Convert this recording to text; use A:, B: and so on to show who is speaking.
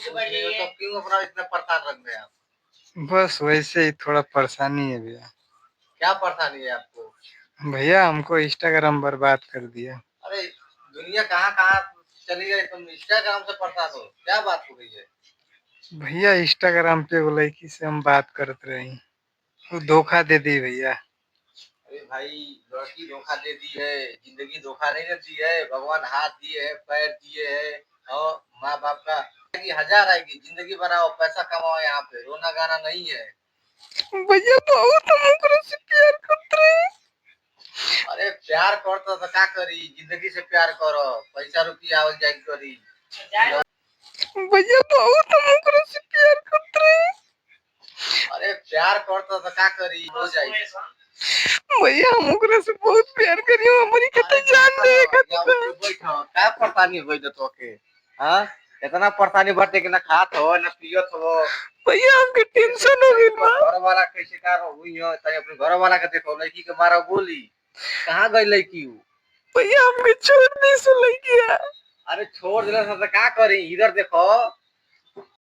A: तो क्यों अपना इतना परेशान रख रहे हैं आप?
B: बस वैसे ही थोड़ा परेशानी है भैया।
A: क्या परेशानी है आपको?
B: भैया हमको इंस्टाग्राम बर्बाद कर दिया।
A: अरे दुनिया कहाँ कहाँ चली गई, तुम इंस्टाग्राम से परेशान हो? क्या बात हो गई है?
B: भैया इंस्टाग्राम पे वो लड़की से हम बात करते रही, वो धोखा दे दी भैया।
A: अरे भाई, लड़की धोखा दे दी है, जिंदगी धोखा नहीं देती है। भगवान हाथ दिए है, पैर दिए है, और माँ बाप का कि हजार आएगी। जिंदगी बनाओ, पैसा कमाओ, यहाँ पे रोना गाना नहीं है।
B: भैया बहुत हम ओकरा से प्यार करते रही।
A: अरे प्यार करता तो क्या करी, जिंदगी से प्यार करो, पैसा रुपया आवल जाए करी।
B: भैया बहुत हम ओकरा से प्यार करते रही।
A: अरे प्यार करता तो क्या करी, हो जाए।
B: भैया हम ओकरा से बहुत प्यार करी, हमारी कते जान दे
A: बैठो, क्या परेशानी होई तो के? हां, इतना परेशानी बाटे कि ना खात हो ना पियत हो।
B: भैया हमके टेंशन हो गई बा।
A: घर वाला के शिकार हुई हो, तनी अपने घर वाला के देखो, लड़की के मारा गोली। कहां गई लड़की वो?
B: भैया हमके छोड़ दी सो लड़किया।
A: अरे छोड़ दिला तो क्या करी, इधर देखो।